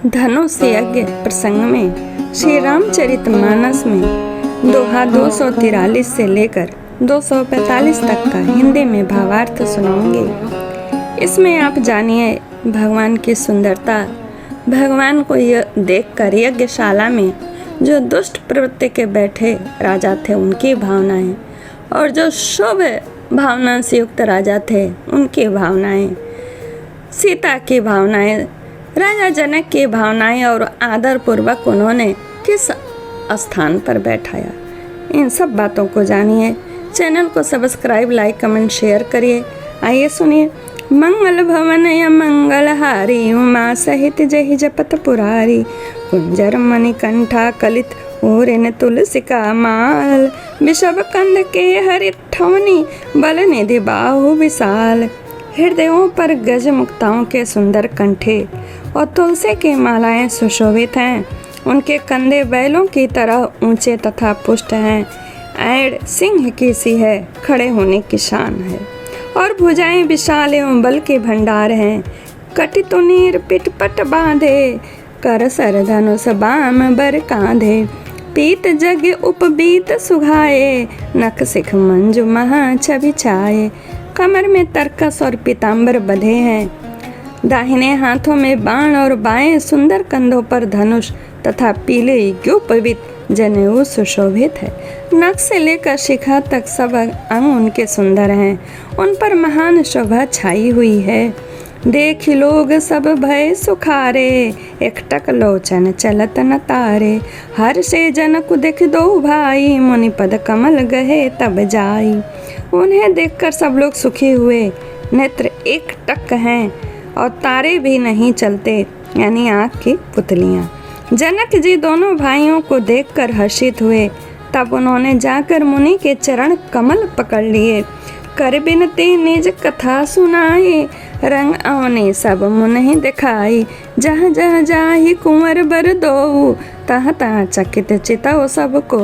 धनुष यज्ञ प्रसंग में श्री रामचरितमानस में दोहा 243 से लेकर 245 तक का हिंदी में भावार्थ सुनाऊंगी। इसमें आप जानिए भगवान की सुंदरता, भगवान को देखकर यज्ञशाला में जो दुष्ट प्रवृत्ति के बैठे राजा थे उनकी भावनाएं, और जो शुभ भावना से युक्त राजा थे उनकी भावनाएं, सीता की भावनाएं, राजा जनक की भावनाएं और आदर पूर्वक उन्होंने किस स्थान पर बैठाया, इन सब बातों को जानिए। चैनल को सब्सक्राइब, लाइक, कमेंट, शेयर करिए। आइए सुनिए। मंगल भवन या मंगलहारी, उमा सहित जहि जपत पुरारी, कुंजर मणिकंठा कलित ओरिन तुलसी का माल, विषभ कंद के हरित ठवनी, बल निधि बाहु विशाल। हृदयों पर गज मुक्ताओं के सुंदर कंठे और तुलसी की मालाएं सुशोभित हैं। उनके कंधे बैलों की तरह ऊंचे तथा पुष्ट हैं। ऐड़ सिंह की सी है, खड़े होने की शान है, और भुजाएं विशाल एवं बल के भंडार हैं। कटि तुनीर पिटपट बांधे, कर सर धनुष बाम बर कांधे, पीत जग उपबीत सुघाए, नख सिख मंजु महा छवि छाए। कमर में तरकस और पीताम्बर बंधे हैं, दाहिने हाथों में बाण और बाएं सुंदर कंधों पर धनुष तथा पीले युगोपवीत जनेऊ सुशोभित है। नख से लेकर शिखा तक सब अंग उनके सुंदर हैं, उन पर महान शोभा छाई हुई है। देख लोग सब भय सुखारे, एकटक लोचन चलत न तारे। हर से जनक देख दो भाई, मुनि पद कमल गहे तब जाई। उन्हें देखकर सब लोग सुखी हुए, नेत्र एक टक हैं और तारे भी नहीं चलते, यानी आँख की पुतलियाँ। जनक जी दोनों भाइयों को देखकर हर्षित हुए। तब उन्होंने जाकर मुनि के चरण कमल पकड़ लिए, कर बिनती निज कथा सुनाई। रंग अवने सब मुनि दिखाई, जहाँ जहाँ जाहि कुंवर बर दो, तहाँ तहाँ चकित चितौ सबको।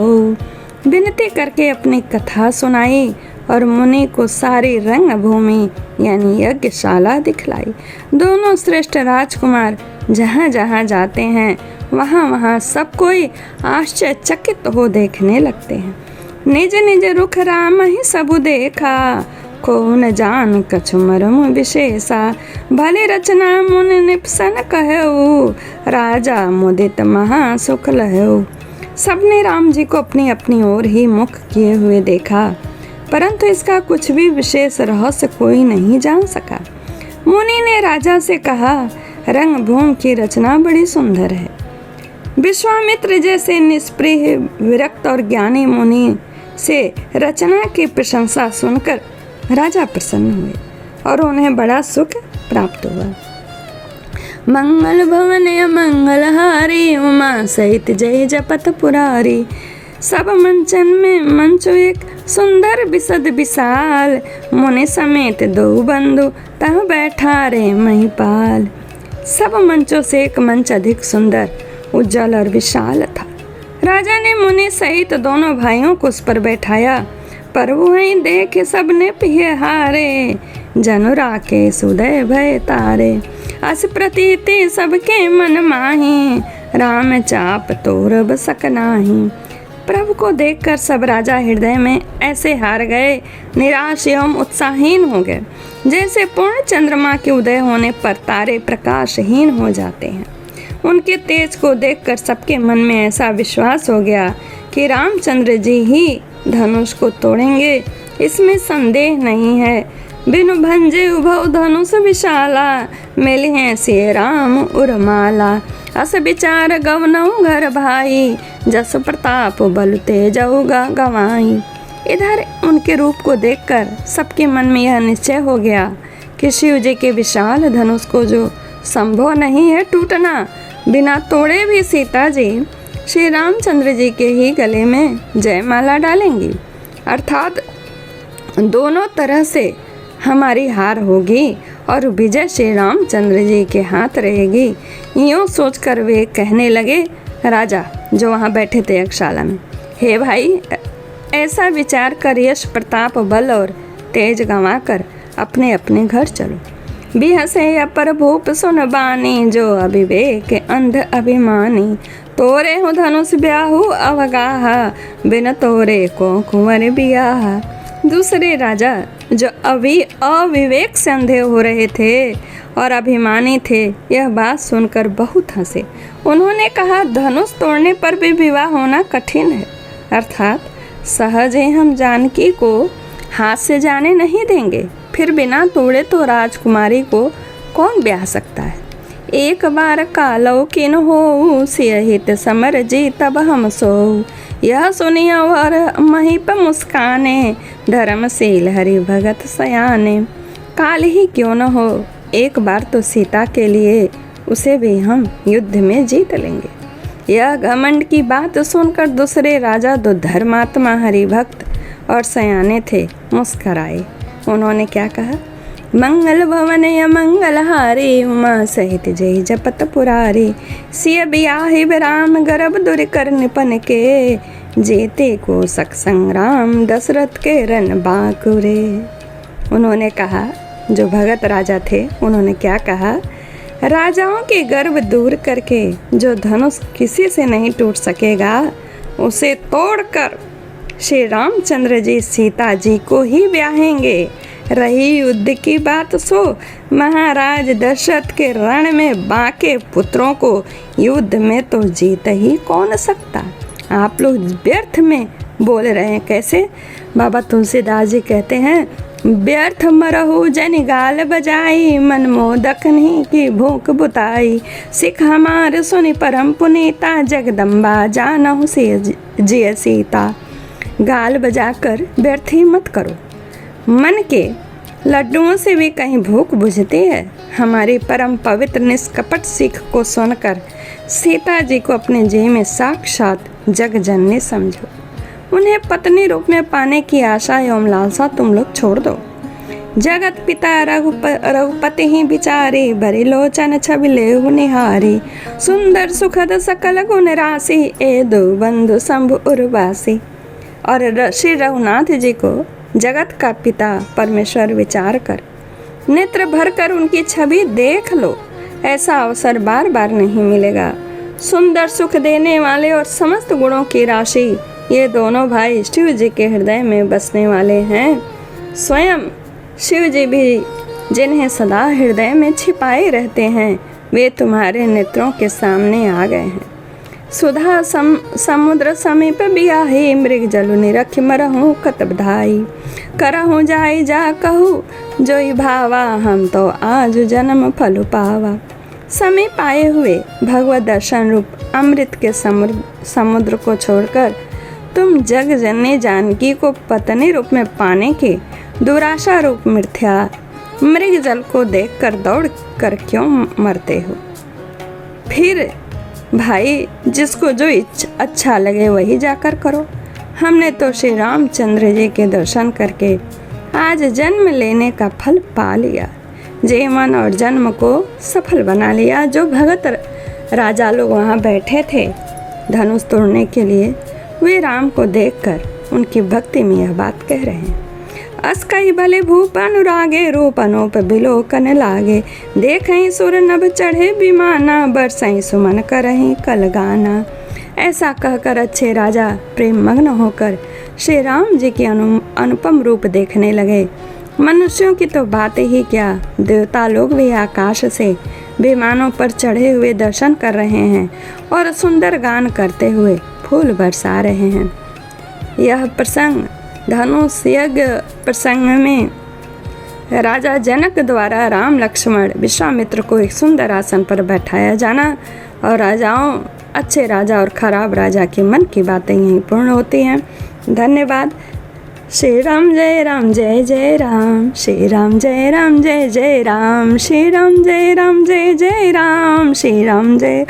विनती करके अपनी कथा सुनाई और मुनि को सारी रंग भूमि यानी यज्ञशाला दिखलाई। दोनों श्रेष्ठ राजकुमार जहाँ जहाँ जाते हैं वहाँ वहाँ सब कोई आश्चर्यचकित हो देखने लगते हैं। निज निज रुख राम ही सबु देखा, को न जान कछु मरम विशेषा। भले रचना मुनि निपसन कहऊ, राजा मुदित महा सुख लहऊ। सबने राम जी को अपनी अपनी ओर ही मुख किए हुए देखा, परंतु इसका कुछ भी विशेष रहस्य कोई नहीं जान सका। मुनि ने राजा से कहा, रंगभूमि की रचना बड़ी सुंदर है। विश्वामित्र जैसे निष्प्रिय, विरक्त और ज्ञानी मुनि से रचना की प्रशंसा सुनकर राजा प्रसन्न हुए और उन्हें बड़ा सुख प्राप्त हुआ। मंगल भवन मंगलहारी, उमा सहित जय जपत पुरारी। सब मंचन में मंचो एक सुंदर बिसद विशाल, मुनि समेत दो बंधु तह बैठा रे महिपाल। सब मंचों से एक मंच अधिक सुंदर, उज्जवल और विशाल था। राजा ने मुनि सहित दोनों भाइयों को उस पर बैठाया, पर वहीं देख सबने पिए हारे। जनु राके सुदय भय तारे, अस प्रतीति सबके मन माही, राम चाप तोर बसक नाही। प्रभु को देखकर सब राजा हृदय में ऐसे हार गए, निराश एवं उत्साहहीन हो गए, जैसे पूर्ण चंद्रमा के उदय होने पर तारे प्रकाशहीन हो जाते हैं। उनके तेज को देखकर सबके मन में ऐसा विश्वास हो गया कि रामचंद्र जी ही धनुष को तोड़ेंगे, इसमें संदेह नहीं है। बिनु भंजे उभौ धनुष विशाला, मिले हैं से राम उर्माला। अस विचार गवनऊ घर भाई, जस प्रताप बल तेजऊ गवाई। इधर उनके रूप को देखकर सबके मन में यह निश्चय हो गया कि शिव जी के विशाल धनुष को जो संभव नहीं है टूटना, बिना तोड़े भी सीता जी श्री रामचंद्र जी के ही गले में जयमाला डालेंगी, अर्थात दोनों तरह से हमारी हार होगी और विजय श्री रामचंद्र जी के हाथ रहेगी। यूँ सोचकर वे कहने लगे, राजा जो वहाँ बैठे थे यज्ञशाला में, हे भाई, ऐसा विचार कर यश प्रताप बल और तेज गंवाकर अपने अपने घर चलो। बिहसे अपर भूप सुन बानी, जो अविवेक अंध अभिमानी। तोरे हो धनुष ब्याहु अवगाहा, बिन तोरे को कुंवर बियाहा। दूसरे राजा जो अविवेक से अंधे हो रहे थे और अभिमानी थे, यह बात सुनकर बहुत हंसे। उन्होंने कहा, धनुष तोड़ने पर भी विवाह होना कठिन है, अर्थात सहज ही हम जानकी को हाथ से जाने नहीं देंगे। फिर बिना तोड़े तो राजकुमारी को कौन ब्याह सकता है। एक बार कालो किन हो, सियहित समर जी तब हम सोऊ। यह सुनिय और महीप मुस्काने, धर्मशील हरि भगत सयाने। काल ही क्यों न हो, एक बार तो सीता के लिए उसे भी हम युद्ध में जीत लेंगे। यह घमंड की बात सुनकर दूसरे राजा, दो धर्मात्मा हरिभक्त और सयाने थे, मुस्कराए। उन्होंने क्या कहा, मंगल भवन मंगल हारी, उमा सहित जय जपत पुरारी। सिय बियाहि राम गर्भ दुर कर निपन के, जेते को सक संग्राम दशरथ के रन बाकुरे। उन्होंने कहा, जो भगत राजा थे, उन्होंने क्या कहा, राजाओं के गर्व दूर करके जो धनुष किसी से नहीं टूट सकेगा, उसे तोड़कर श्री रामचंद्र जी सीता जी को ही ब्याहेंगे। रही युद्ध की बात सो, महाराज दशरथ के रण में बाके पुत्रों को युद्ध में तो जीत ही कौन सकता। आप लोग व्यर्थ में बोल रहे हैं। कैसे? बाबा तुलसीदास जी कहते हैं, व्यर्थ मरहु जन गाल बजाई, मन मोदक नहीं की भूख बुताई। सिख हमार सुनि परम पुनीता, जगदम्बा जानहु जिय सीता। गाल बजाकर व्यर्थ ही मत करो, मन के लड्डुओं से भी कहीं भूख बुझती है। हमारी परम पवित्र निष्कपट सीख को सुनकर सीता जी को अपने जी में साक्षात जग जननी समझो। उन्हें पत्नी रूप में पाने की आशा एवं लालसा तुम लोग छोड़ दो। जगत पिता रघुपति ही बिचारी, भरी लोचन छवि लेहु निहारी। सुंदर सुखद सकल गुण राशि, ए दो बंधु शंभु उर्वासी। और श्री रघुनाथ जी को जगत का पिता परमेश्वर विचार कर नेत्र भर कर उनकी छवि देख लो। ऐसा अवसर बार बार नहीं मिलेगा। सुंदर सुख देने वाले और समस्त गुणों की राशि ये दोनों भाई शिव जी के हृदय में बसने वाले हैं। स्वयं शिव जी भी जिन्हें सदा हृदय में छिपाए रहते हैं, वे तुम्हारे नेत्रों के सामने आ गए हैं। सुधा समुद्र समीप बियाही, मृग जलु निरख मरहूँ कतबधाई। करहूँ जाई जा कहूँ जोई भावा, हम तो आज जन्म फल पावा। समीप आए हुए भगवत दर्शन रूप अमृत के समुद्र को छोड़कर तुम जग जननी जानकी को पत्नी रूप में पाने के दुराशा रूप मिथ्या मृग जल को देखकर दौड़ कर क्यों मरते हो। फिर भाई, जिसको जो अच्छा लगे वही जाकर करो। हमने तो श्री रामचंद्र जी के दर्शन करके आज जन्म लेने का फल पा लिया। जीवन और जन्म को सफल बना लिया। जो भगत राजा लोग वहाँ बैठे थे धनुष तोड़ने के लिए, वे राम को देखकर उनकी भक्ति में यह बात कह रहे हैं। अस कई भले भूप अनुरागे, रूप अनूप बिलोकन लागे। देखहीं सुर नभ चढ़े विमाना, बरसहीं सुमन करहीं कल गाना। ऐसा कहकर अच्छे राजा प्रेम मग्न होकर श्री राम जी के अनुपम रूप देखने लगे। मनुष्यों की तो बात ही क्या, देवता लोग भी आकाश से विमानों पर चढ़े हुए दर्शन कर रहे हैं और सुंदर गान करते हुए फूल बरसा रहे हैं। यह प्रसंग धनुष यज्ञ प्रसंग में राजा जनक द्वारा राम लक्ष्मण विश्वामित्र को एक सुंदर आसन पर बैठाया जाना और राजाओं, अच्छे राजा और खराब राजा के मन की बातें यहीं पूर्ण होती हैं। धन्यवाद। श्री राम जय राम जय जय राम, श्री राम जय राम जय जय राम, श्री राम जय राम जय जय राम, श्री राम जय